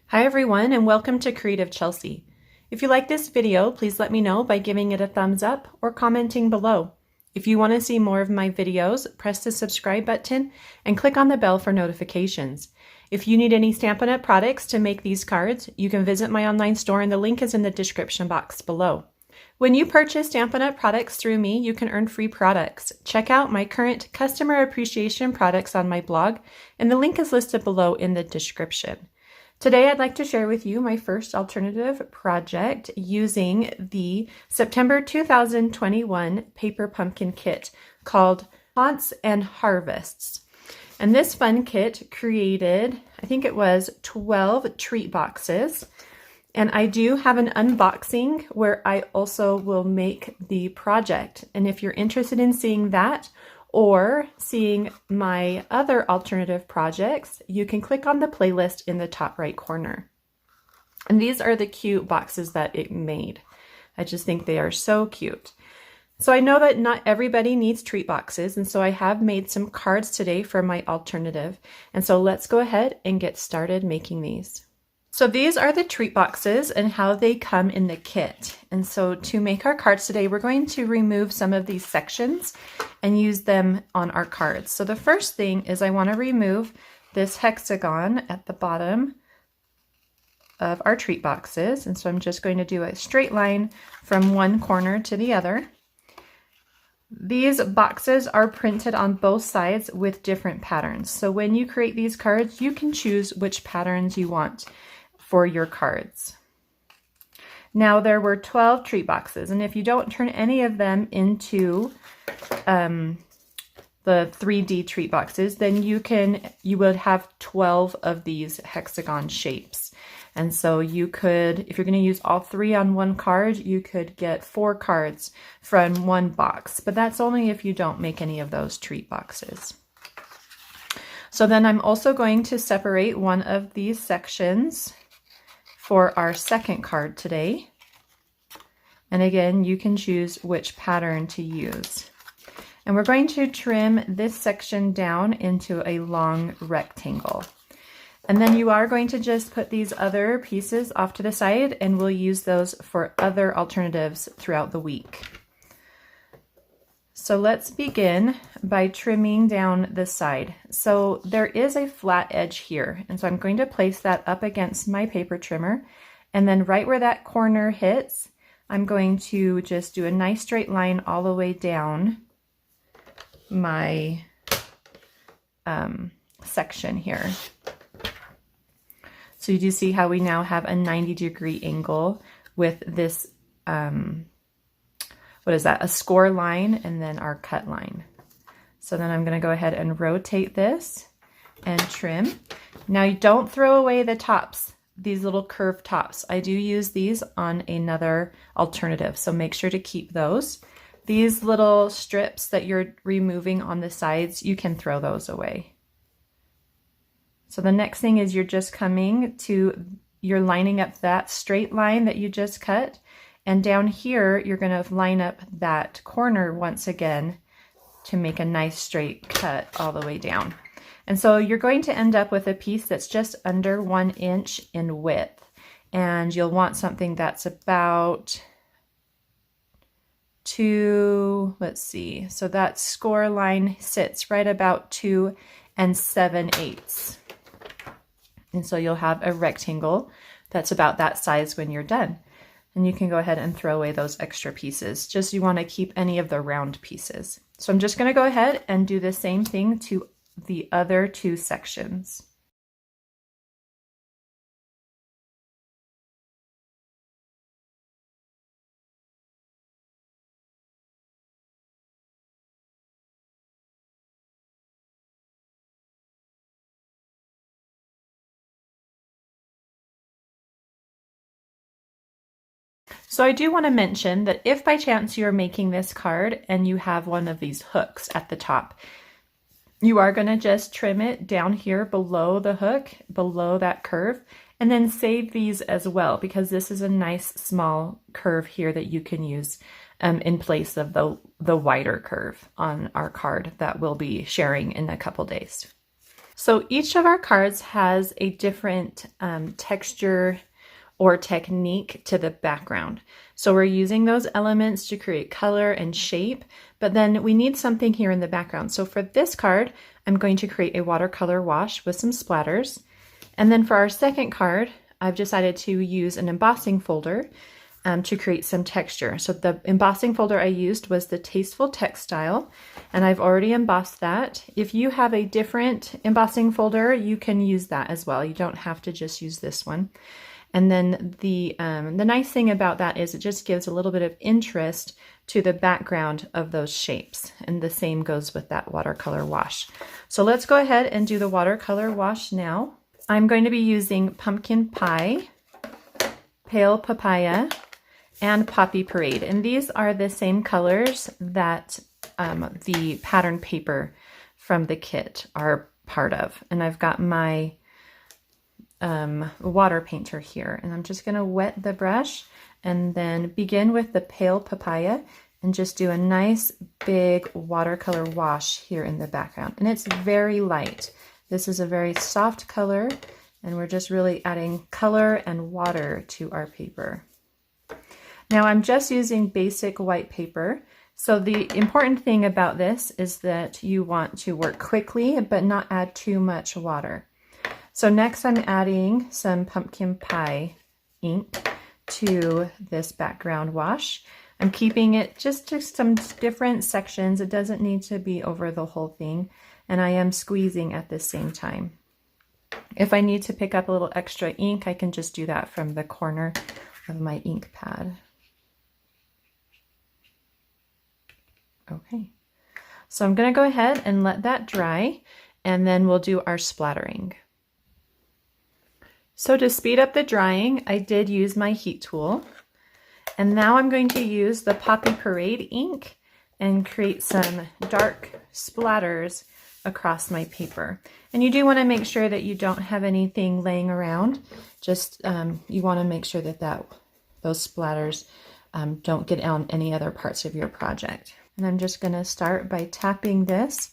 Hi everyone, and welcome to Creative Chelsea. If you like this video, please let me know by giving it a thumbs up or commenting below. If you want to see more of my videos, press the subscribe button and click on the bell for notifications. If you need any Stampin' Up! Products to make these cards, you can visit my online store and the link is in the description box below. When you purchase Stampin' Up! Products through me, you can earn free products. Check out my current customer appreciation products on my blog, and the link is listed below in the description. Today I'd like to share with you my first alternative project using the September 2021 paper pumpkin kit called Haunts and Harvests. And this fun kit created, I think it was 12 treat boxes. And I do have an unboxing where I also will make the project. And if you're interested in seeing that, or seeing my other alternative projects, you can click on the playlist in the top right corner. And these are the cute boxes that it made. I just think they are so cute. So I know that not everybody needs treat boxes, and so I have made some cards today for my alternative. And so let's go ahead and get started making these. So these are the treat boxes and how they come in the kit. And so to make our cards today, we're going to remove some of these sections and use them on our cards. So the first thing is I want to remove this hexagon at the bottom of our treat boxes. And so I'm just going to do a straight line from one corner to the other. These boxes are printed on both sides with different patterns. So when you create these cards, you can choose which patterns you want for your cards. Now there were 12 treat boxes, and if you don't turn any of them into the 3D treat boxes, then you would have 12 of these hexagon shapes. And so you could, if you're going to use all 3 on one card, you could get 4 cards from one box, but that's only if you don't make any of those treat boxes. So then I'm also going to separate one of these sections for our second card today. And again, you can choose which pattern to use. And we're going to trim this section down into a long rectangle. And then you are going to just put these other pieces off to the side, and we'll use those for other alternatives throughout the week. So let's begin by trimming down the side. So there is a flat edge here, and so I'm going to place that up against my paper trimmer, and then right where that corner hits, I'm going to just do a nice straight line all the way down my section here. So you do see how we now have a 90-degree angle with this what is that, a score line and then our cut line. So then I'm going to go ahead and rotate this and trim. Now you don't throw away the tops, these little curved tops. I do use these on another alternative, so make sure to keep those. These little strips that you're removing on the sides, you can throw those away. So the next thing is you're lining up that straight line that you just cut. And down here, you're going to line up that corner once again to make a nice straight cut all the way down. And so you're going to end up with a piece that's just under 1 inch in width. And you'll want something that's about let's see, so that score line sits right about 2 7/8. And so you'll have a rectangle that's about that size when you're done. And you can go ahead and throw away those extra pieces. Just you want to keep any of the round pieces. So I'm just going to go ahead and do the same thing to the other 2 sections. So I do want to mention that if by chance you're making this card and you have one of these hooks at the top, you are going to just trim it down here below the hook, below that curve, and then save these as well, because this is a nice small curve here that you can use in place of the wider curve on our card that we'll be sharing in a couple days. So each of our cards has a different texture or technique to the background. So we're using those elements to create color and shape, but then we need something here in the background. So for this card, I'm going to create a watercolor wash with some splatters. And then for our second card, I've decided to use an embossing folder to create some texture. So the embossing folder I used was the Tasteful Textile, and I've already embossed that. If you have a different embossing folder, you can use that as well. You don't have to just use this one. And then the nice thing about that is it just gives a little bit of interest to the background of those shapes. And the same goes with that watercolor wash. So let's go ahead and do the watercolor wash now. I'm going to be using Pumpkin Pie, Pale Papaya, and Poppy Parade. And these are the same colors that the pattern paper from the kit are part of. And I've got my water painter here, and I'm just going to wet the brush and then begin with the Pale Papaya and just do a nice big watercolor wash here in the background. And it's very light. This is a very soft color, and we're just really adding color and water to our paper. Now I'm just using basic white paper. So the important thing about this is that you want to work quickly but not add too much water. So next I'm adding some Pumpkin Pie ink to this background wash. I'm keeping it just to some different sections. It doesn't need to be over the whole thing. And I am squeezing at the same time. If I need to pick up a little extra ink, I can just do that from the corner of my ink pad. Okay, so I'm going to go ahead and let that dry, and then we'll do our splattering. So to speed up the drying, I did use my heat tool. And now I'm going to use the Poppy Parade ink and create some dark splatters across my paper. And you do want to make sure that you don't have anything laying around. Just you want to make sure that those splatters don't get on any other parts of your project. And I'm just going to start by tapping this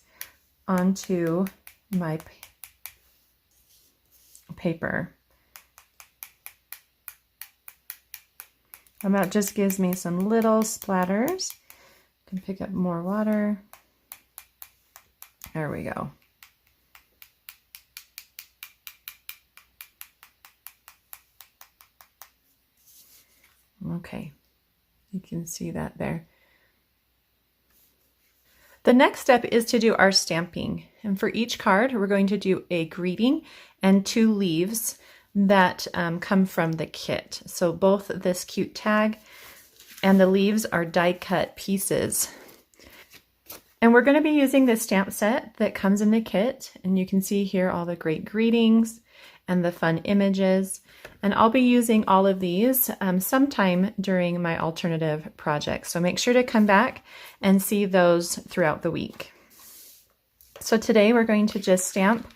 onto my paper. And that just gives me some little splatters. I can pick up more water. There we go. Okay, you can see that there. The next step is to do our stamping. And for each card, we're going to do a greeting and 2 leaves that come from the kit. So both this cute tag and the leaves are die cut pieces. And we're going to be using this stamp set that comes in the kit. And you can see here all the great greetings and the fun images. And I'll be using all of these sometime during my alternative project. So make sure to come back and see those throughout the week. So today we're going to just stamp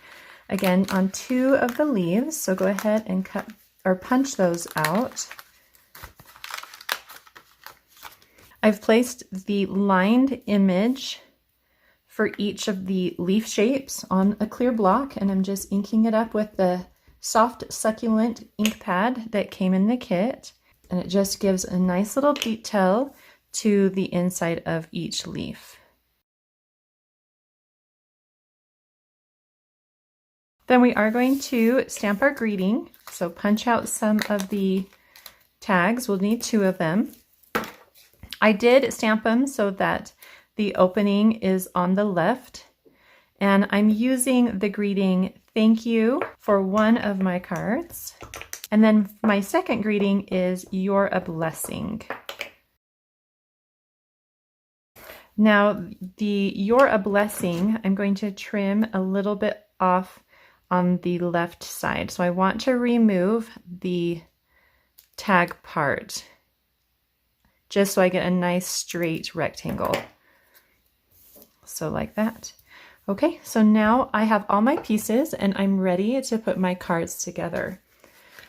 again on 2 of the leaves. So go ahead and cut or punch those out. I've placed the lined image for each of the leaf shapes on a clear block, and I'm just inking it up with the soft succulent ink pad that came in the kit. And it just gives a nice little detail to the inside of each leaf. Then we are going to stamp our greeting. So punch out some of the tags. We'll need 2 of them. I did stamp them so that the opening is on the left. And I'm using the greeting "Thank you" for one of my cards. And then my second greeting is "You're a blessing." Now the "You're a blessing," I'm going to trim a little bit off on the left side. So I want to remove the tag part just so I get a nice straight rectangle. So like that. Okay, so now I have all my pieces and I'm ready to put my cards together.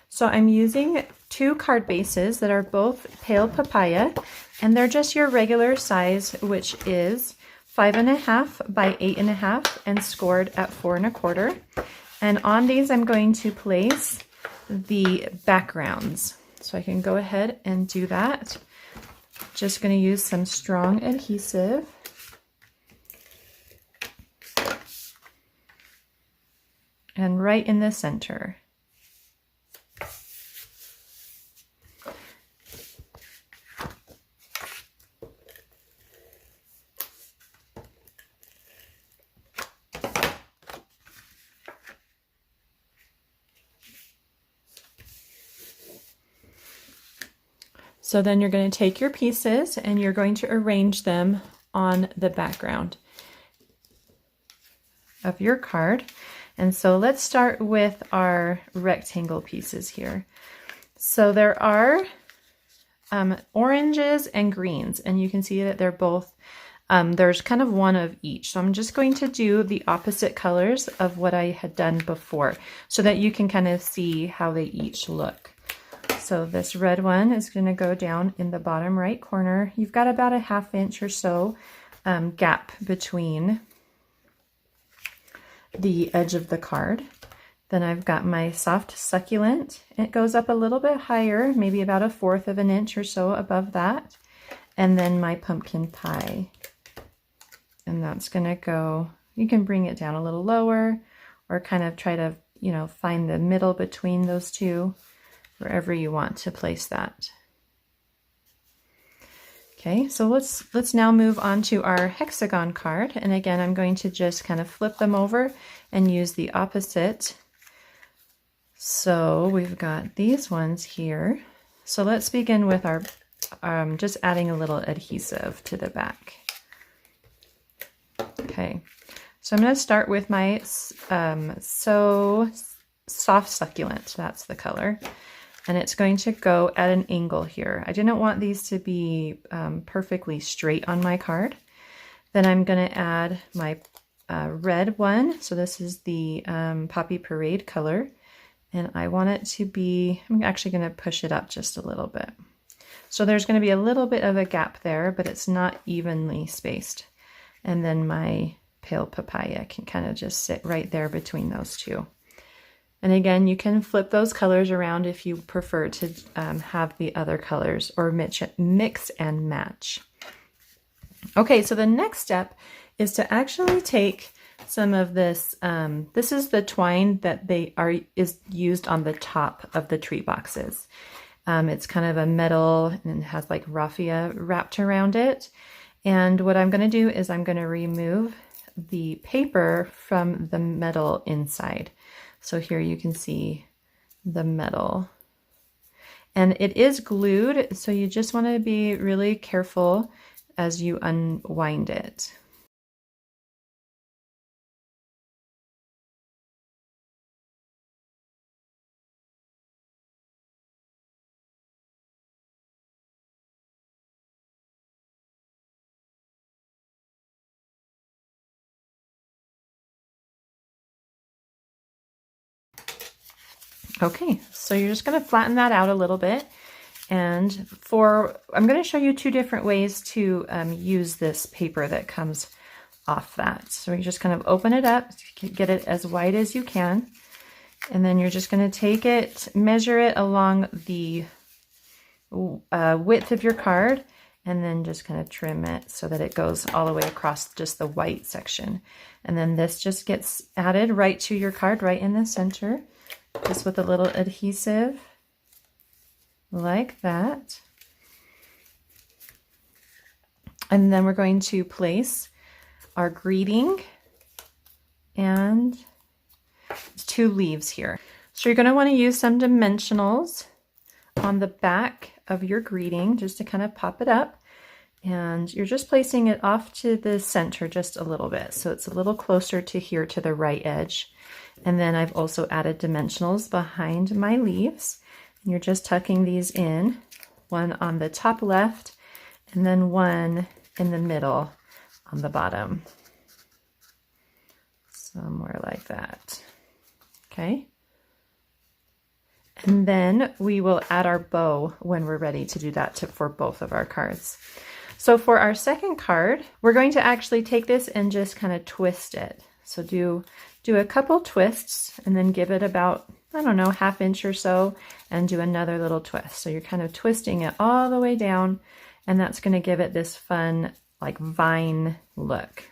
So I'm using 2 card bases that are both Pale Papaya, and they're just your regular size, which is 5.5 by 8.5 and scored at 4 1/4. And on these, I'm going to place the backgrounds. So I can go ahead and do that. Just going to use some strong adhesive. And right in the center. So then you're going to take your pieces and you're going to arrange them on the background of your card. And so let's start with our rectangle pieces here. So there are oranges and greens, and you can see that they're both, there's kind of one of each. So I'm just going to do the opposite colors of what I had done before so that you can kind of see how they each look. So this red one is going to go down in the bottom right corner. You've got about a 1/2 inch or so gap between the edge of the card. Then I've got my soft succulent. It goes up a little bit higher, maybe about a 1/4 of an inch or so above that. And then my pumpkin pie. And that's going to go, you can bring it down a little lower or kind of try to, you know, find the middle between those two, wherever you want to place that. Okay, so let's now move on to our hexagon card. And again, I'm going to just kind of flip them over and use the opposite. So we've got these ones here. So let's begin with our, just adding a little adhesive to the back. Okay, so I'm going to start with my So Soft Succulent, that's the color. And it's going to go at an angle here. I didn't want these to be perfectly straight on my card. Then I'm going to add my red one. So this is the Poppy Parade color. And I want it to be, I'm actually going to push it up just a little bit. So there's going to be a little bit of a gap there, but it's not evenly spaced. And then my pale papaya can kind of just sit right there between those two. And again, you can flip those colors around if you prefer to have the other colors or mix and match. Okay, so the next step is to actually take some of this. This is the twine that is used on the top of the tree boxes. It's kind of a metal and it has like raffia wrapped around it. And what I'm going to do is I'm going to remove the paper from the metal inside. So here you can see the metal. And it is glued, so you just want to be really careful as you unwind it. Okay, so you're just going to flatten that out a little bit. And I'm going to show you two different ways to use this paper that comes off that. So you just kind of open it up, get it as wide as you can. And then you're just going to take it, measure it along the width of your card, and then just kind of trim it so that it goes all the way across just the white section. And then this just gets added right to your card, right in the center. Just with a little adhesive like that. And then we're going to place our greeting and 2 leaves here. So you're going to want to use some dimensionals on the back of your greeting just to kind of pop it up. And you're just placing it off to the center just a little bit. So it's a little closer to here to the right edge. And then I've also added dimensionals behind my leaves. And you're just tucking these in, one on the top left, and then one in the middle on the bottom. Somewhere like that. Okay. And then we will add our bow when we're ready to do that for both of our cards. So for our second card, we're going to actually take this and just kind of twist it. So do a couple twists and then give it about, I don't know, ½ inch or so, and do another little twist. So you're kind of twisting it all the way down, and that's going to give it this fun like vine look.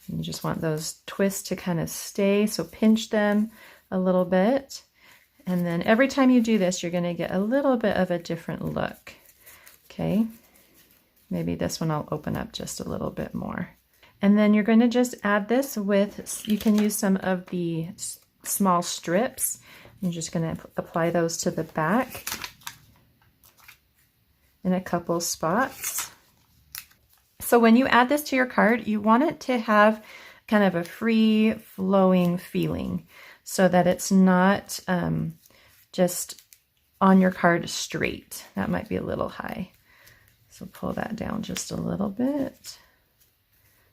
You just want those twists to kind of stay, so pinch them a little bit. And then every time you do this, you're going to get a little bit of a different look. Okay, maybe this one I'll open up just a little bit more. And then you're going to just add this with, you can use some of the small strips. You're just going to apply those to the back in a couple spots. So when you add this to your card, you want it to have kind of a free flowing feeling so that it's not just on your card straight. That might be a little high. So pull that down just a little bit.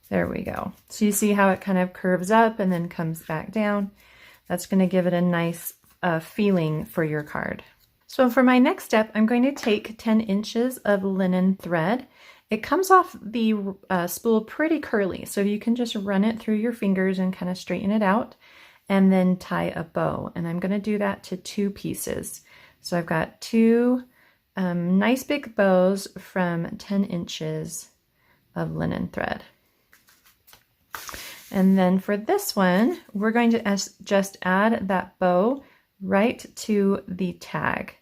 There we go. So you see how it kind of curves up and then comes back down. That's going to give it a nice feeling for your card. So for my next step, I'm going to take 10 inches of linen thread. It comes off the spool pretty curly, so you can just run it through your fingers and kind of straighten it out and then tie a bow. And I'm going to do that to 2 pieces. So I've got 2 nice big bows from 10 inches of linen thread. And then for this one, we're going to just add that bow right to the tag.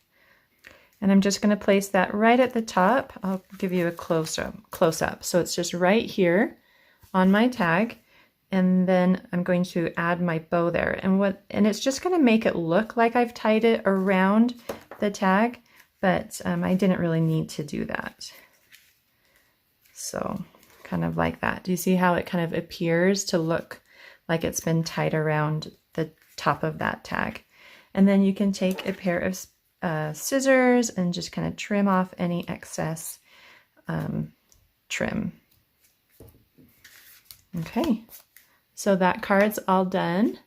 And I'm just going to place that right at the top. I'll give you a close up. So it's just right here on my tag. And then I'm going to add my bow there. And it's just going to make it look like I've tied it around the tag, but I didn't really need to do that. So kind of like that. Do you see how it kind of appears to look like it's been tied around the top of that tag? And then you can take a pair of scissors and just kind of trim off any excess trim. Okay, so that card's all done.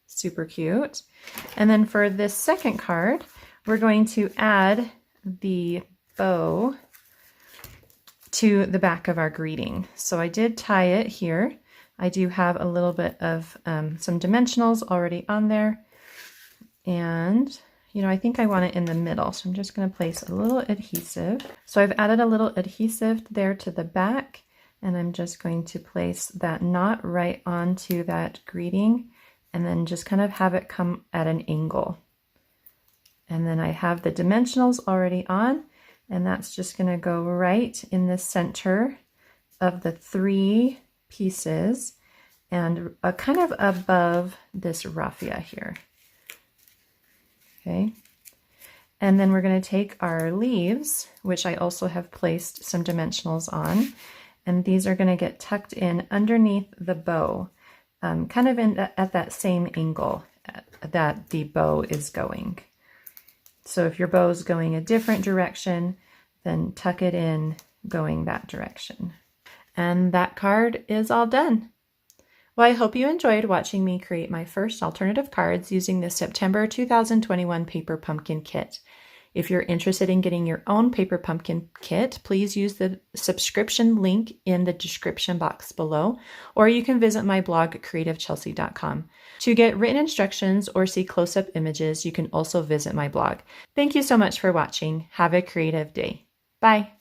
Super cute. And then for this second card, we're going to add the bow to the back of our greeting. So I did tie it here. I do have a little bit of some dimensionals already on there. And you know, I think I want it in the middle, so I'm just going to place a little adhesive. So I've added a little adhesive there to the back, and I'm just going to place that knot right onto that greeting, and then just kind of have it come at an angle. And then I have the dimensionals already on, and that's just going to go right in the center of the 3 pieces and kind of above this raffia here. Okay, and then we're going to take our leaves, which I also have placed some dimensionals on, and these are going to get tucked in underneath the bow, kind of at that same angle that the bow is going. So if your bow is going a different direction, then tuck it in going that direction. And that card is all done. Well, I hope you enjoyed watching me create my first alternative cards using the September 2021 Paper Pumpkin Kit. If you're interested in getting your own Paper Pumpkin Kit, please use the subscription link in the description box below, or you can visit my blog, creativechelsea.com. To get written instructions or see close-up images, you can also visit my blog. Thank you so much for watching. Have a creative day. Bye.